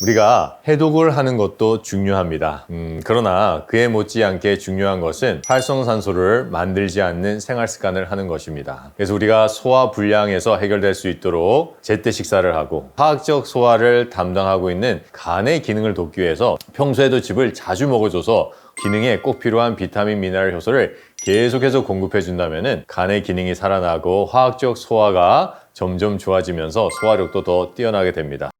우리가 해독을 하는 것도 중요합니다. 그러나 그에 못지않게 중요한 것은 활성산소를 만들지 않는 생활 습관을 하는 것입니다. 그래서 우리가 소화 불량에서 해결될 수 있도록 제때 식사를 하고 화학적 소화를 담당하고 있는 간의 기능을 돕기 위해서 평소에도 즙을 자주 먹어줘서 기능에 꼭 필요한 비타민, 미네랄 효소를 계속해서 공급해 준다면 간의 기능이 살아나고 화학적 소화가 점점 좋아지면서 소화력도 더 뛰어나게 됩니다.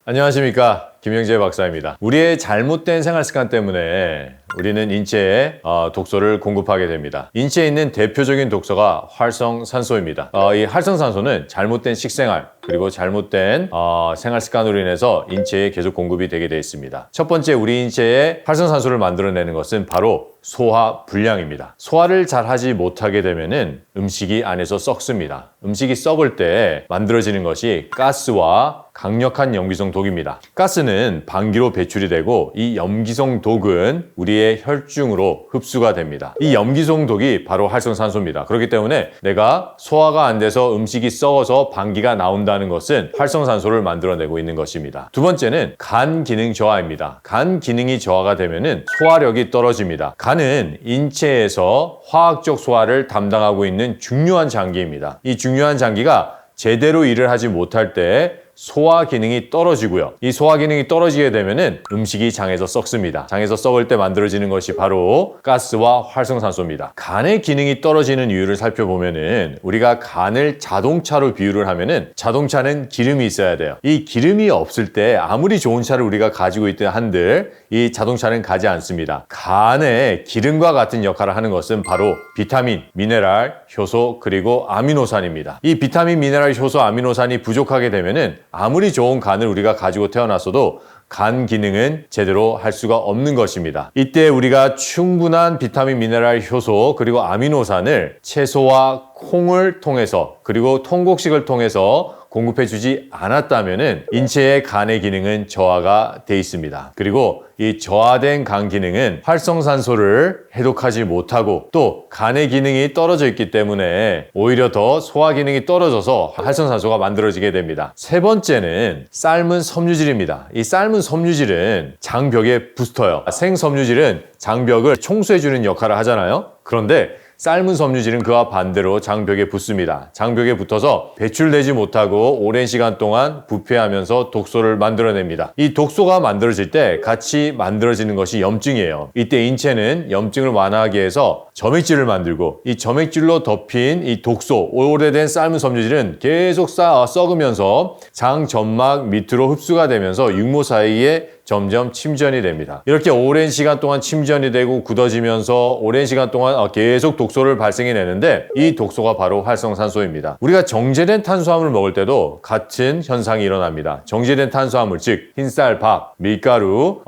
안녕하십니까, 김영재 박사입니다. 우리의 잘못된 생활 습관 때문에 우리는 인체에 독소를 공급하게 됩니다. 인체에 있는 대표적인 독소가 활성산소입니다. 이 활성산소는 잘못된 식생활 그리고 잘못된 생활 습관으로 인해서 인체에 계속 공급이 되게 되어 있습니다. 첫 번째, 우리 인체에 활성산소를 만들어내는 것은 바로 소화 불량입니다. 소화를 잘 하지 못하게 되면은 음식이 안에서 썩습니다. 음식이 썩을 때 만들어지는 것이 가스와 강력한 염기성 독입니다. 가스는 방기로 배출이 되고 이 염기성 독은 우리의 혈중으로 흡수가 됩니다. 이 염기성 독이 바로 활성산소입니다. 그렇기 때문에 내가 소화가 안 돼서 음식이 썩어서 방기가 나온다는 것은 활성산소를 만들어내고 있는 것입니다. 두 번째는 간 기능 저하입니다. 간 기능이 저하가 되면은 소화력이 떨어집니다. 간은 인체에서 화학적 소화를 담당하고 있는 중요한 장기입니다. 이 중요한 장기가 제대로 일을 하지 못할 때 소화 기능이 떨어지고요. 이 소화 기능이 떨어지게 되면은 음식이 장에서 썩습니다. 장에서 썩을 때 만들어지는 것이 바로 가스와 활성산소입니다. 간의 기능이 떨어지는 이유를 살펴보면은 우리가 간을 자동차로 비유를 하면은 자동차는 기름이 있어야 돼요. 이 기름이 없을 때 아무리 좋은 차를 우리가 가지고 있든 한들 이 자동차는 가지 않습니다. 간에 기름과 같은 역할을 하는 것은 바로 비타민, 미네랄, 효소 그리고 아미노산입니다. 이 비타민, 미네랄, 효소, 아미노산이 부족하게 되면은 아무리 좋은 간을 우리가 가지고 태어났어도 간 기능은 제대로 할 수가 없는 것입니다. 이때 우리가 충분한 비타민, 미네랄, 효소 그리고 아미노산을 채소와 콩을 통해서 그리고 통곡식을 통해서 공급해주지 않았다면 인체의 간의 기능은 저하가 돼 있습니다. 그리고 이 저하된 간 기능은 활성산소를 해독하지 못하고 또 간의 기능이 떨어져 있기 때문에 오히려 더 소화 기능이 떨어져서 활성산소가 만들어지게 됩니다. 세 번째는 삶은 섬유질입니다. 이 삶은 섬유질은 장벽에 붙어요. 생섬유질은 장벽을 청소해주는 역할을 하잖아요. 그런데 삶은 섬유질은 그와 반대로 장벽에 붙습니다. 장벽에 붙어서 배출되지 못하고 오랜 시간 동안 부패하면서 독소를 만들어냅니다. 이 독소가 만들어질 때 같이 만들어지는 것이 염증이에요. 이때 인체는 염증을 완화하기 위해서 점액질을 만들고 이 점액질로 덮인 이 독소, 오래된 삶은 섬유질은 계속 썩으면서 장 점막 밑으로 흡수가 되면서 육모 사이에 점점 침전이 됩니다. 이렇게 오랜 시간 동안 침전이 되고 굳어지면서 오랜 시간 동안 계속 독소를 발생해내는데 이 독소가 바로 활성산소입니다. 우리가 정제된 탄수화물을 먹을 때도 같은 현상이 일어납니다. 정제된 탄수화물, 즉 흰쌀, 밥, 밀가루,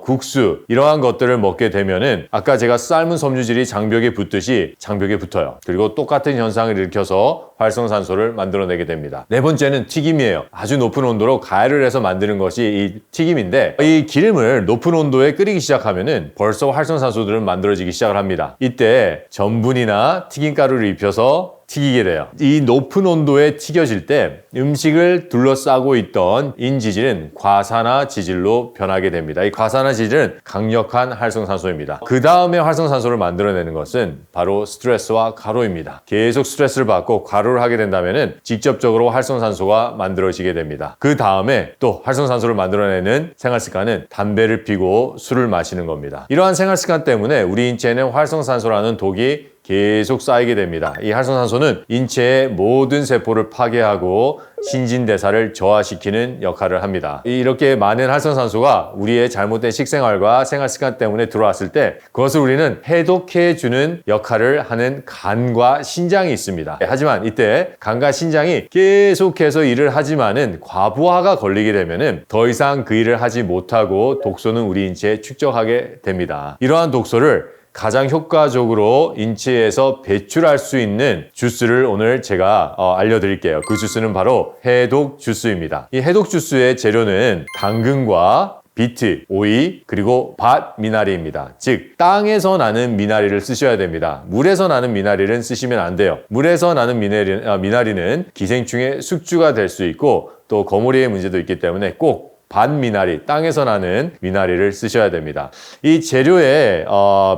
국수 이러한 것들을 먹게 되면은 아까 제가 삶은 섬유질이 장벽에 붙듯이 장벽에 붙어요. 그리고 똑같은 현상을 일으켜서 활성산소를 만들어내게 됩니다. 네 번째는 튀김이에요. 아주 높은 온도로 가열을 해서 만드는 것이 이 튀김인데 이 기름을 높은 온도에 끓이기 시작하면은 벌써 활성산소들은 만들어지기 시작을 합니다. 이때 전분이나 튀김가루를 입혀서 튀기게 돼요. 이 높은 온도에 튀겨질 때 음식을 둘러싸고 있던 인지질은 과산화지질로 변하게 됩니다. 이 과산화지질은 강력한 활성산소입니다. 그 다음에 활성산소를 만들어내는 것은 바로 스트레스와 과로입니다. 계속 스트레스를 받고 과로를 하게 된다면 직접적으로 활성산소가 만들어지게 됩니다. 그 다음에 또 활성산소를 만들어내는 생활습관은 담배를 피고 술을 마시는 겁니다. 이러한 생활습관 때문에 우리 인체에는 활성산소라는 독이 계속 쌓이게 됩니다. 이 활성산소는 인체의 모든 세포를 파괴하고 신진대사를 저하시키는 역할을 합니다. 이렇게 많은 활성산소가 우리의 잘못된 식생활과 생활습관 때문에 들어왔을 때 그것을 우리는 해독해주는 역할을 하는 간과 신장이 있습니다. 하지만 이때 간과 신장이 계속해서 일을 하지만은 과부하가 걸리게 되면은 더 이상 그 일을 하지 못하고 독소는 우리 인체에 축적하게 됩니다. 이러한 독소를 가장 효과적으로 인체에서 배출할 수 있는 주스를 오늘 제가 알려드릴게요. 그 주스는 바로 해독 주스입니다. 이 해독 주스의 재료는 당근과 비트, 오이, 그리고 밭 미나리입니다. 즉 땅에서 나는 미나리를 쓰셔야 됩니다. 물에서 나는 미나리는 쓰시면 안 돼요. 물에서 나는 미나리는 기생충의 숙주가 될 수 있고 또 거모리의 문제도 있기 때문에 꼭 반미나리, 땅에서 나는 미나리를 쓰셔야 됩니다. 이 재료의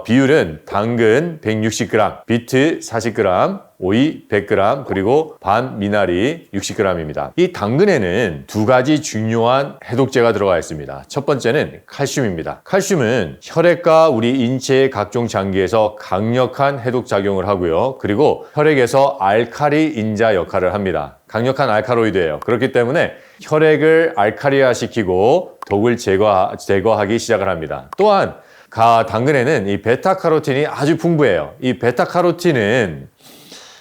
비율은 당근 160g, 비트 40g, 오이 100g, 그리고 반미나리 60g입니다. 이 당근에는 두 가지 중요한 해독제가 들어가 있습니다. 첫 번째는 칼슘입니다. 칼슘은 혈액과 우리 인체의 각종 장기에서 강력한 해독 작용을 하고요. 그리고 혈액에서 알칼리 인자 역할을 합니다. 강력한 알칼로이드예요. 그렇기 때문에 혈액을 알칼리화시키고 독을 제거하기 시작을 합니다. 또한 당근에는 이 베타카로틴이 아주 풍부해요. 이 베타카로틴은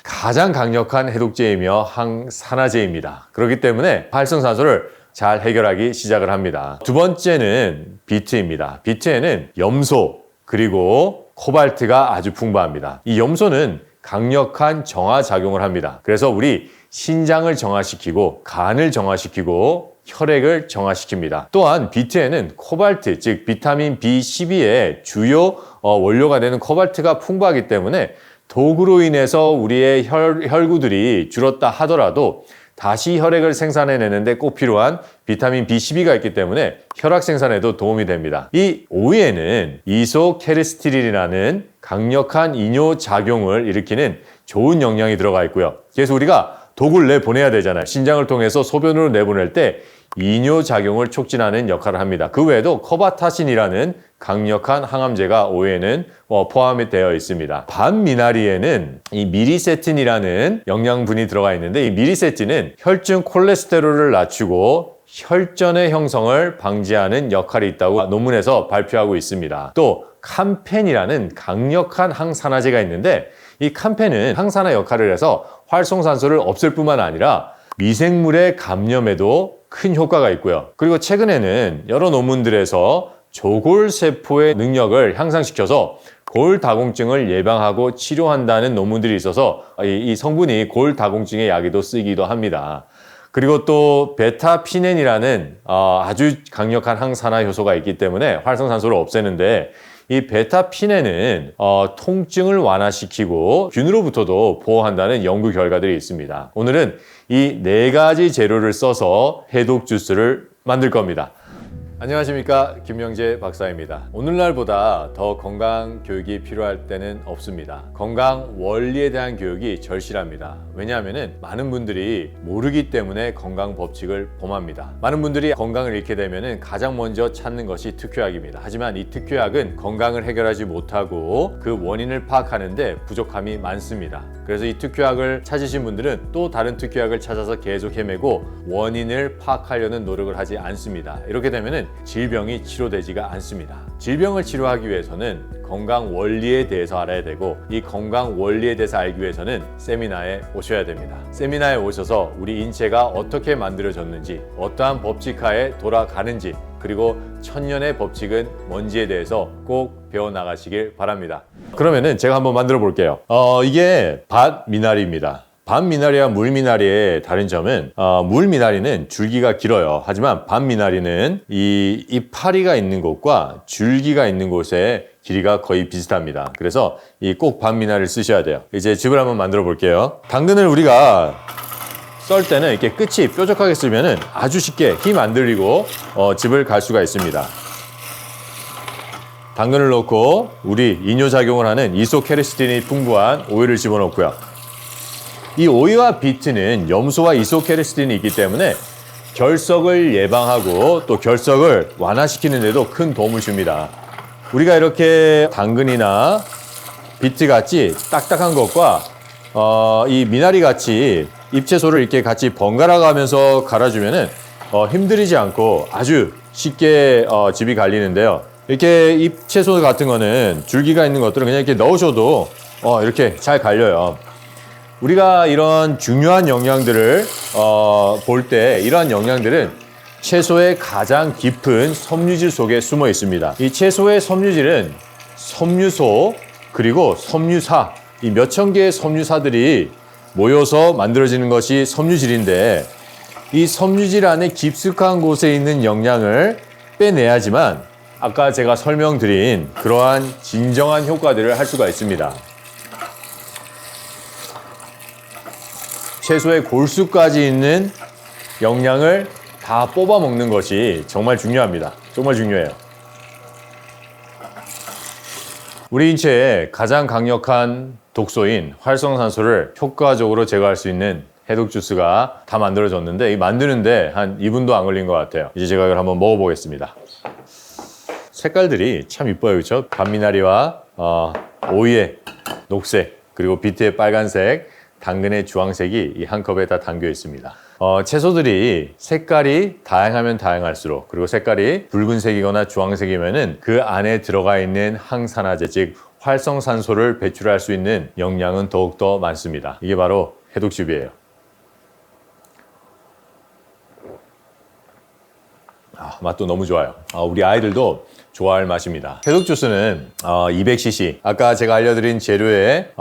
가장 강력한 해독제이며 항산화제입니다. 그렇기 때문에 활성산소를 잘 해결하기 시작을 합니다. 두 번째는 비트입니다. 비트에는 염소 그리고 코발트가 아주 풍부합니다. 이 염소는 강력한 정화작용을 합니다. 그래서 우리 신장을 정화시키고 간을 정화시키고 혈액을 정화시킵니다. 또한 비트에는 코발트, 즉 비타민 B12의 주요 원료가 되는 코발트가 풍부하기 때문에 독으로 인해서 우리의 혈구들이 줄었다 하더라도 다시 혈액을 생산해내는데 꼭 필요한 비타민 B12가 있기 때문에 혈액 생산에도 도움이 됩니다. 이 오이에는 이소케르스티린이라는 강력한 이뇨작용을 일으키는 좋은 영양이 들어가 있고요. 그래서 우리가 독을 내보내야 되잖아요. 신장을 통해서 소변으로 내보낼 때 이뇨작용을 촉진하는 역할을 합니다. 그 외에도 코바타신이라는 강력한 항암제가 오이에는 포함이 되어 있습니다. 반미나리에는 이 미리세틴이라는 영양분이 들어가 있는데 이 미리세틴은 혈중 콜레스테롤을 낮추고 혈전의 형성을 방지하는 역할이 있다고 논문에서 발표하고 있습니다. 또 캄펜이라는 강력한 항산화제가 있는데 이 캄펜은 항산화 역할을 해서 활성산소를 없앨 뿐만 아니라 미생물의 감염에도 큰 효과가 있고요. 그리고 최근에는 여러 논문들에서 조골세포의 능력을 향상시켜서 골다공증을 예방하고 치료한다는 논문들이 있어서 이 성분이 골다공증의 약에도 쓰이기도 합니다. 그리고 또 베타피넨이라는 아주 강력한 항산화 효소가 있기 때문에 활성산소를 없애는데 이 베타피넨은 통증을 완화시키고 균으로부터도 보호한다는 연구 결과들이 있습니다. 오늘은 이 네 가지 재료를 써서 해독 주스를 만들 겁니다. 안녕하십니까, 김명재 박사입니다. 오늘날보다 더 건강 교육이 필요할 때는 없습니다. 건강 원리에 대한 교육이 절실합니다. 왜냐하면 많은 분들이 모르기 때문에 건강 법칙을 범합니다. 많은 분들이 건강을 잃게 되면 가장 먼저 찾는 것이 특효약입니다. 하지만 이 특효약은 건강을 해결하지 못하고 그 원인을 파악하는데 부족함이 많습니다. 그래서 이 특효약을 찾으신 분들은 또 다른 특효약을 찾아서 계속 헤매고 원인을 파악하려는 노력을 하지 않습니다. 이렇게 되면 질병이 치료되지가 않습니다. 질병을 치료하기 위해서는 건강 원리에 대해서 알아야 되고 이 건강 원리에 대해서 알기 위해서는 세미나에 오셔야 됩니다. 세미나에 오셔서 우리 인체가 어떻게 만들어졌는지, 어떠한 법칙하에 돌아가는지, 그리고 천년의 법칙은 뭔지에 대해서 꼭 배워나가시길 바랍니다. 그러면은 제가 한번 만들어 볼게요. 이게 밭 미나리입니다. 밤미나리와 물미나리의 다른 점은 물미나리는 줄기가 길어요. 하지만 밤미나리는 이 이파리가 있는 곳과 줄기가 있는 곳의 길이가 거의 비슷합니다. 그래서 이 꼭 밤미나리를 쓰셔야 돼요. 이제 즙을 한번 만들어 볼게요. 당근을 우리가 썰 때는 이렇게 끝이 뾰족하게 쓰면은 아주 쉽게 힘 안 들이고 즙을 갈 수가 있습니다. 당근을 넣고 우리 이뇨작용을 하는 이소케르시틴이 풍부한 오이를 집어넣고요. 이 오이와 비트는 염소와 이소케르시틴이 있기 때문에 결석을 예방하고 또 결석을 완화시키는 데도 큰 도움을 줍니다. 우리가 이렇게 당근이나 비트 같이 딱딱한 것과 이 미나리 같이 잎채소를 이렇게 같이 번갈아 가면서 갈아주면은 힘들이지 않고 아주 쉽게 즙이 갈리는데요. 이렇게 잎채소 같은 거는 줄기가 있는 것들은 그냥 이렇게 넣으셔도 이렇게 잘 갈려요. 우리가 이런 중요한 영양들을 볼 때 이러한 영양들은 채소의 가장 깊은 섬유질 속에 숨어 있습니다. 이 채소의 섬유질은 섬유소 그리고 섬유사, 이 몇천 개의 섬유사들이 모여서 만들어지는 것이 섬유질인데 이 섬유질 안에 깊숙한 곳에 있는 영양을 빼내야지만 아까 제가 설명드린 그러한 진정한 효과들을 할 수가 있습니다. 채소의 골수까지 있는 영양을 다 뽑아 먹는 것이 정말 중요합니다. 정말 중요해요. 우리 인체에 가장 강력한 독소인 활성산소를 효과적으로 제거할 수 있는 해독 주스가 다 만들어졌는데, 이 만드는데 한 2분도 안 걸린 것 같아요. 이제 제가 이걸 한번 먹어보겠습니다. 색깔들이 참 이뻐요, 그렇죠? 감미나리와 오이의 녹색, 그리고 비트의 빨간색, 당근의 주황색이 이 한 컵에 다 담겨 있습니다. 채소들이 색깔이 다양하면 다양할수록, 그리고 색깔이 붉은색이거나 주황색이면은 그 안에 들어가 있는 항산화제, 즉 활성산소를 배출할 수 있는 영양은 더욱더 많습니다. 이게 바로 해독즙이에요. 맛도 너무 좋아요. 우리 아이들도 좋아할 맛입니다. 해독 주스는 200cc, 아까 제가 알려드린 재료의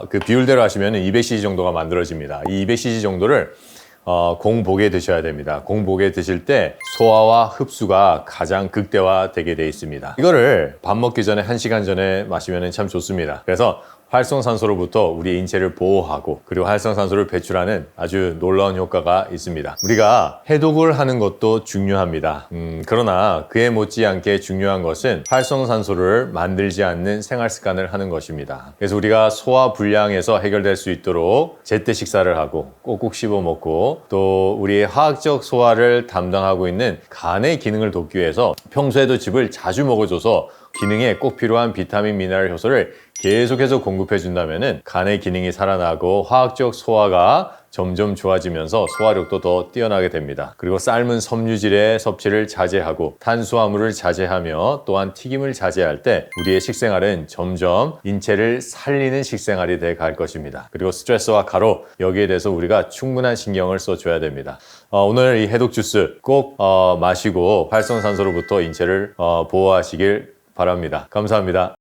그 비율대로 하시면 200cc 정도가 만들어집니다. 이 200cc 정도를 공복에 드셔야 됩니다. 공복에 드실 때 소화와 흡수가 가장 극대화되게 되어 있습니다. 이거를 밥 먹기 전에 1시간 전에 마시면 참 좋습니다. 그래서 활성산소로부터 우리 인체를 보호하고, 그리고 활성산소를 배출하는 아주 놀라운 효과가 있습니다. 우리가 해독을 하는 것도 중요합니다. 그러나 그에 못지않게 중요한 것은 활성산소를 만들지 않는 생활 습관을 하는 것입니다. 그래서 우리가 소화 불량에서 해결될 수 있도록 제때 식사를 하고 꼭꼭 씹어 먹고, 또 우리의 화학적 소화를 담당하고 있는 간의 기능을 돕기 위해서 평소에도 즙을 자주 먹어줘서 기능에 꼭 필요한 비타민, 미네랄 효소를 계속해서 공급해 준다면은 간의 기능이 살아나고 화학적 소화가 점점 좋아지면서 소화력도 더 뛰어나게 됩니다. 그리고 삶은 섬유질의 섭취를 자제하고 탄수화물을 자제하며 또한 튀김을 자제할 때 우리의 식생활은 점점 인체를 살리는 식생활이 돼 갈 것입니다. 그리고 스트레스와 가로, 여기에 대해서 우리가 충분한 신경을 써줘야 됩니다. 오늘 이 해독 주스 꼭 마시고 활성산소로부터 인체를 보호하시길 바랍니다. 감사합니다.